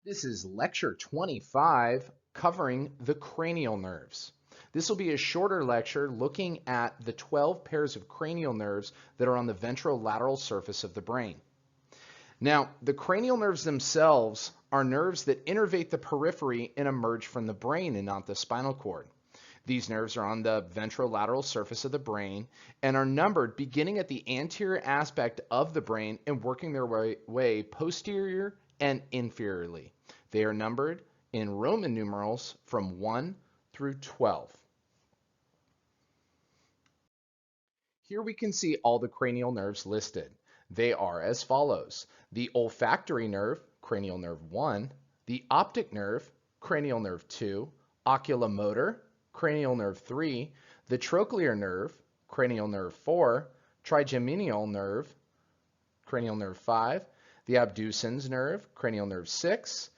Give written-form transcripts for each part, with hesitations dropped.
This is lecture 25 covering the cranial nerves. This will be a shorter lecture looking at the 12 pairs of cranial nerves that are on the ventrolateral surface of the brain. Now, the cranial nerves themselves are nerves that innervate the periphery and emerge from the brain and not the spinal cord. These nerves are on the ventrolateral surface of the brain and are numbered beginning at the anterior aspect of the brain and working their way posterior and inferiorly. They are numbered in Roman numerals from 1 through 12. Here we can see all the cranial nerves listed. They are as follows: the olfactory nerve, cranial nerve 1, the optic nerve, cranial nerve 2, oculomotor, cranial nerve 3, the trochlear nerve, cranial nerve 4, trigeminal nerve, cranial nerve 5, the abducens nerve, cranial nerve 6,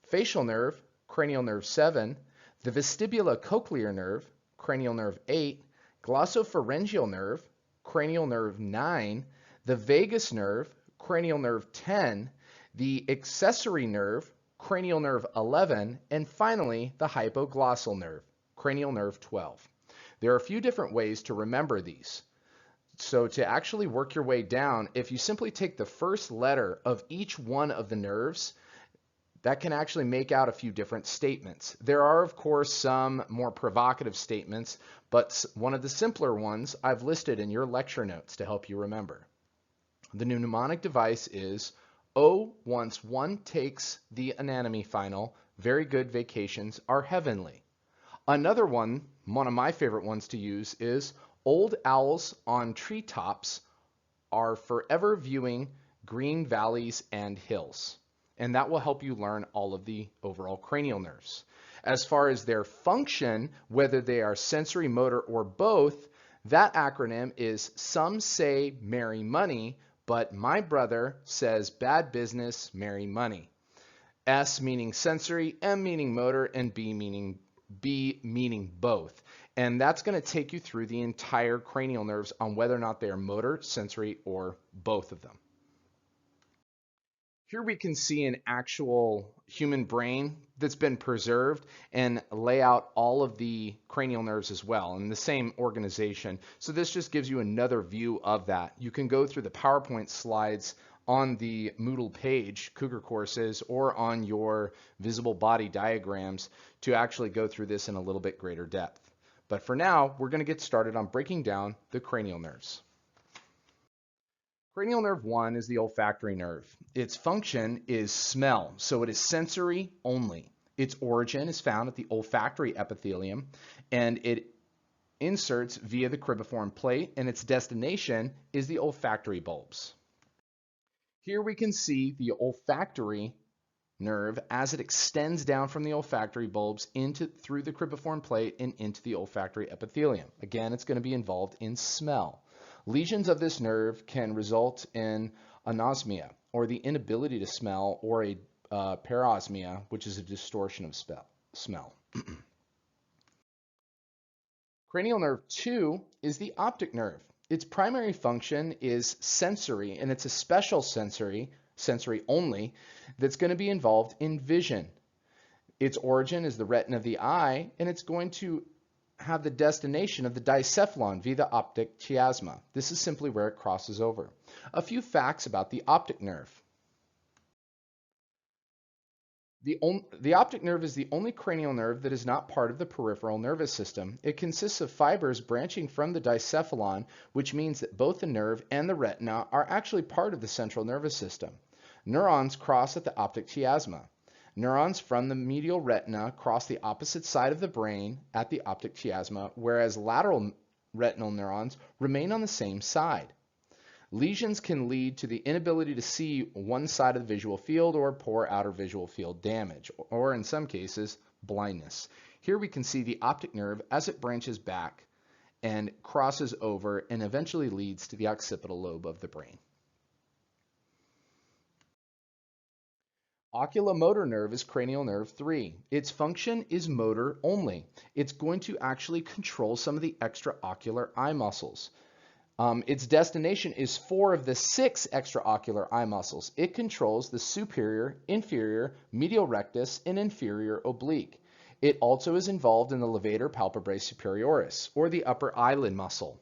facial nerve, cranial nerve 7, the vestibulocochlear nerve, cranial nerve 8, glossopharyngeal nerve, cranial nerve 9, the vagus nerve, cranial nerve 10, the accessory nerve, cranial nerve 11, and finally the hypoglossal nerve, cranial nerve 12. There are a few different ways to remember these. So to actually work your way down, if you simply take the first letter of each one of the nerves, that can actually make out a few different statements. There are, of course, some more provocative statements, but one of the simpler ones I've listed in your lecture notes to help you remember. The mnemonic device is, oh, once one takes the anatomy final, very good vacations are heavenly. Another one of my favorite ones to use is, old owls on treetops are forever viewing green valleys and hills. And that will help you learn all of the overall cranial nerves. As far as their function, whether they are sensory, motor, or both, that acronym is some say merry money, but my brother says bad business, merry money. S meaning sensory, M meaning motor, and B meaning both. And that's going to take you through the entire cranial nerves on whether or not they are motor, sensory, or both of them. Here we can see an actual human brain that's been preserved and lay out all of the cranial nerves as well in the same organization. So this just gives you another view of that. You can go through the PowerPoint slides on the Moodle page, Cougar Courses, or on your visible body diagrams to actually go through this in a little bit greater depth. But for now, we're going to get started on breaking down the cranial nerves. Cranial nerve 1 is the olfactory nerve. Its function is smell, so it is sensory only. Its origin is found at the olfactory epithelium, and it inserts via the cribriform plate, and its destination is the olfactory bulbs. Here we can see the olfactory nerve as it extends down from the olfactory bulbs through the cribriform plate and into the olfactory epithelium. Again, it's going to be involved in smell. Lesions of this nerve can result in anosmia, or the inability to smell, or a parosmia, which is a distortion of smell. Cranial nerve 2 is the optic nerve. Its primary function is sensory, and it's a special sensory only, that's going to be involved in vision. Its origin is the retina of the eye, and it's going to have the destination of the dicephalon via the optic chiasma. This is simply where it crosses over. A few facts about the optic nerve. The optic nerve is the only cranial nerve that is not part of the peripheral nervous system. It consists of fibers branching from the dicephalon, which means that both the nerve and the retina are actually part of the central nervous system. Neurons cross at the optic chiasma. Neurons from the medial retina cross the opposite side of the brain at the optic chiasma, whereas lateral retinal neurons remain on the same side. Lesions can lead to the inability to see one side of the visual field or poor outer visual field damage, or in some cases, blindness. Here we can see the optic nerve as it branches back and crosses over and eventually leads to the occipital lobe of the brain. Oculomotor nerve is cranial nerve 3. Its function is motor only. It's going to actually control some of the extraocular eye muscles. Its destination is 4 of the 6 extraocular eye muscles. It controls the superior, inferior, medial rectus, and inferior oblique. It also is involved in the levator palpebrae superioris, or the upper eyelid muscle.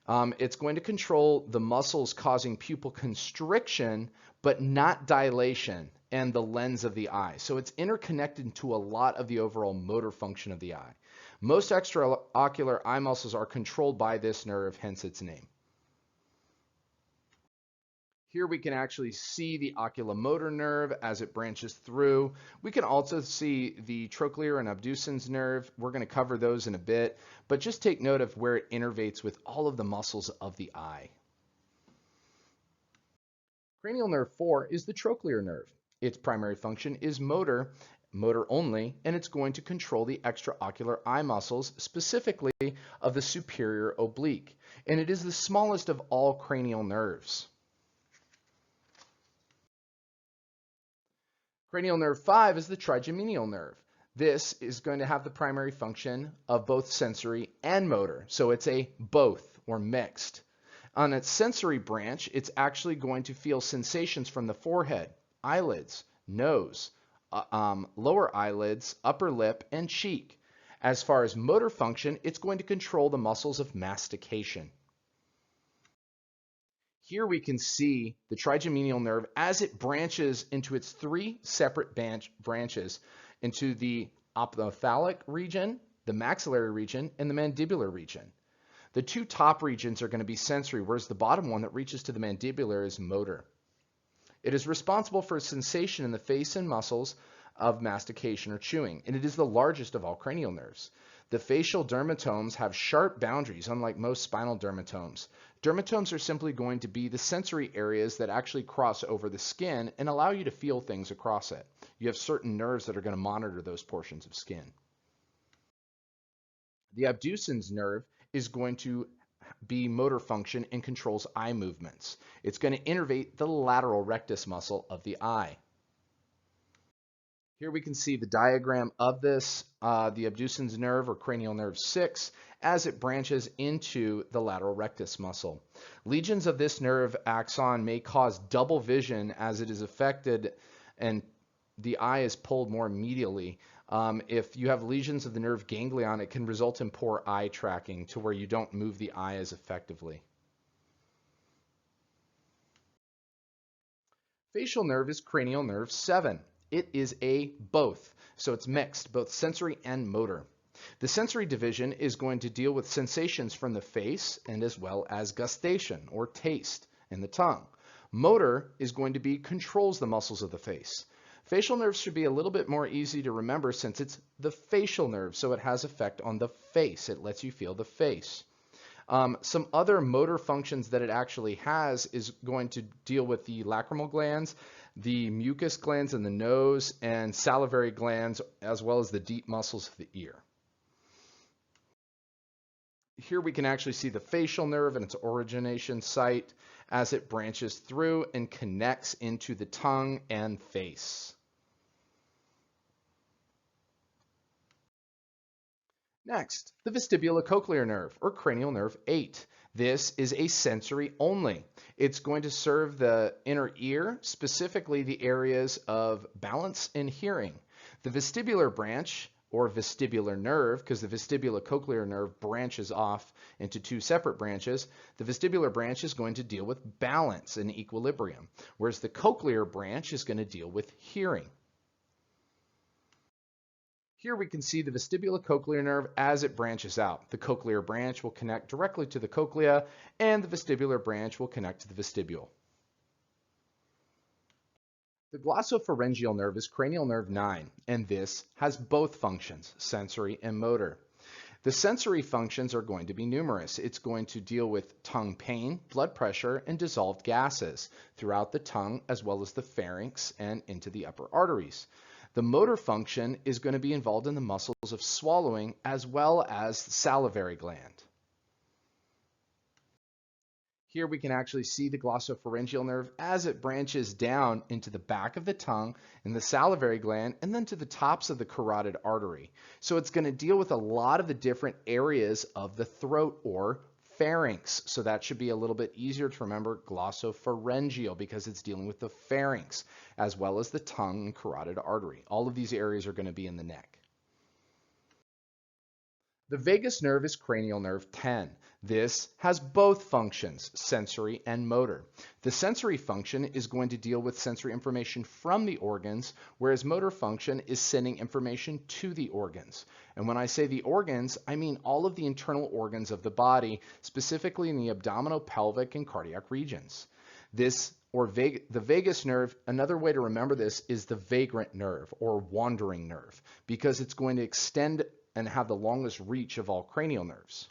It's going to control the muscles causing pupil constriction, but not dilation, and the lens of the eye. So it's interconnected to a lot of the overall motor function of the eye. Most extraocular eye muscles are controlled by this nerve, hence its name. Here we can actually see the oculomotor nerve as it branches through. We can also see the trochlear and abducens nerve. We're going to cover those in a bit, but just take note of where it innervates with all of the muscles of the eye. Cranial nerve 4 is the trochlear nerve. Its primary function is motor only, and it's going to control the extraocular eye muscles, specifically of the superior oblique. And it is the smallest of all cranial nerves. Cranial nerve 5 is the trigeminal nerve. This is going to have the primary function of both sensory and motor. So it's a both or mixed. On its sensory branch, it's actually going to feel sensations from the forehead, eyelids, nose, lower eyelids, upper lip, and cheek. As far as motor function, it's going to control the muscles of mastication. Here we can see the trigeminal nerve as it branches into its 3 separate branches into the ophthalmic region, the maxillary region, and the mandibular region. The 2 top regions are going to be sensory, whereas the bottom one that reaches to the mandibular is motor. It is responsible for sensation in the face and muscles of mastication or chewing, and it is the largest of all cranial nerves. The facial dermatomes have sharp boundaries, unlike most spinal dermatomes. Dermatomes are simply going to be the sensory areas that actually cross over the skin and allow you to feel things across it. You have certain nerves that are going to monitor those portions of skin. The abducens nerve is going to be motor function and controls eye movements. It's going to innervate the lateral rectus muscle of the eye. Here we can see the diagram of this, the abducens nerve or cranial nerve 6, as it branches into the lateral rectus muscle. Lesions of this nerve axon may cause double vision as it is affected and the eye is pulled more medially. If you have lesions of the nerve ganglion, it can result in poor eye tracking to where you don't move the eye as effectively. Facial nerve is cranial nerve 7. It is a both, so it's mixed, both sensory and motor. The sensory division is going to deal with sensations from the face and as well as gustation or taste in the tongue. Motor is going to be controls the muscles of the face. Facial nerves should be a little bit more easy to remember since it's the facial nerve, so it has effect on the face. It lets you feel the face. Some other motor functions that it actually has is going to deal with the lacrimal glands, the mucus glands in the nose, and salivary glands, as well as the deep muscles of the ear. Here we can actually see the facial nerve and its origination site as it branches through and connects into the tongue and face. Next, the vestibulocochlear nerve, or cranial nerve 8. This is a sensory only. It's going to serve the inner ear, specifically the areas of balance and hearing. The vestibular branch, or vestibular nerve, because the vestibulocochlear nerve branches off into 2 separate branches, the vestibular branch is going to deal with balance and equilibrium, whereas the cochlear branch is going to deal with hearing. Here we can see the vestibulocochlear nerve as it branches out. The cochlear branch will connect directly to the cochlea, and the vestibular branch will connect to the vestibule. The glossopharyngeal nerve is cranial nerve 9, and this has both functions, sensory and motor. The sensory functions are going to be numerous. It's going to deal with tongue pain, blood pressure, and dissolved gases throughout the tongue, as well as the pharynx and into the upper arteries. The motor function is going to be involved in the muscles of swallowing as well as the salivary gland. Here we can actually see the glossopharyngeal nerve as it branches down into the back of the tongue and the salivary gland and then to the tops of the carotid artery. So it's going to deal with a lot of the different areas of the throat or pharynx. So that should be a little bit easier to remember, glossopharyngeal, because it's dealing with the pharynx, as well as the tongue and carotid artery. All of these areas are going to be in the neck. The vagus nerve is cranial nerve 10. This has both functions, sensory and motor. The sensory function is going to deal with sensory information from the organs, whereas motor function is sending information to the organs. And when I say the organs, I mean all of the internal organs of the body, specifically in the abdominal, pelvic, and cardiac regions. The vagus nerve, another way to remember this is the vagrant nerve or wandering nerve, because it's going to extend and have the longest reach of all cranial nerves.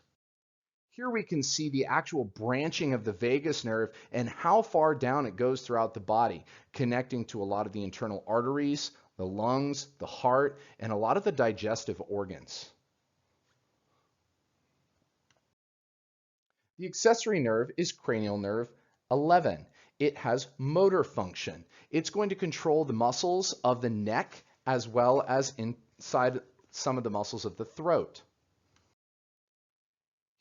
Here we can see the actual branching of the vagus nerve and how far down it goes throughout the body, connecting to a lot of the internal arteries, the lungs, the heart, and a lot of the digestive organs. The accessory nerve is cranial nerve 11. It has motor function. It's going to control the muscles of the neck as well as inside some of the muscles of the throat.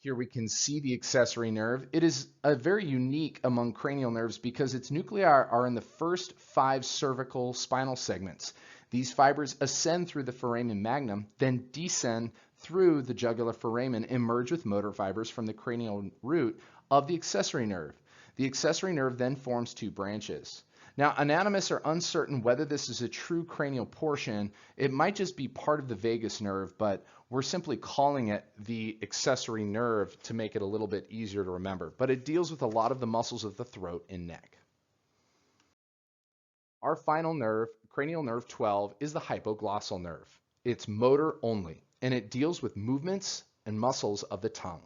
Here we can see the accessory nerve. It is very unique among cranial nerves because its nuclei are in the first 5 cervical spinal segments. These fibers ascend through the foramen magnum, then descend through the jugular foramen and merge with motor fibers from the cranial root of the accessory nerve. The accessory nerve then forms 2 branches. Now, anatomists are uncertain whether this is a true cranial portion. It might just be part of the vagus nerve, but we're simply calling it the accessory nerve to make it a little bit easier to remember. But it deals with a lot of the muscles of the throat and neck. Our final nerve, cranial nerve 12, is the hypoglossal nerve. It's motor only, and it deals with movements and muscles of the tongue.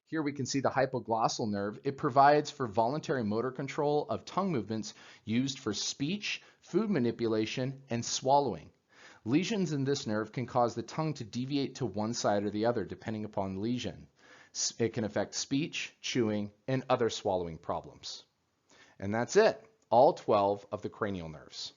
Here we can see the hypoglossal nerve. It provides for voluntary motor control of tongue movements used for speech, food manipulation, and swallowing. Lesions in this nerve can cause the tongue to deviate to one side or the other depending upon the lesion. It can affect speech, chewing, and other swallowing problems. And that's it, all 12 of the cranial nerves.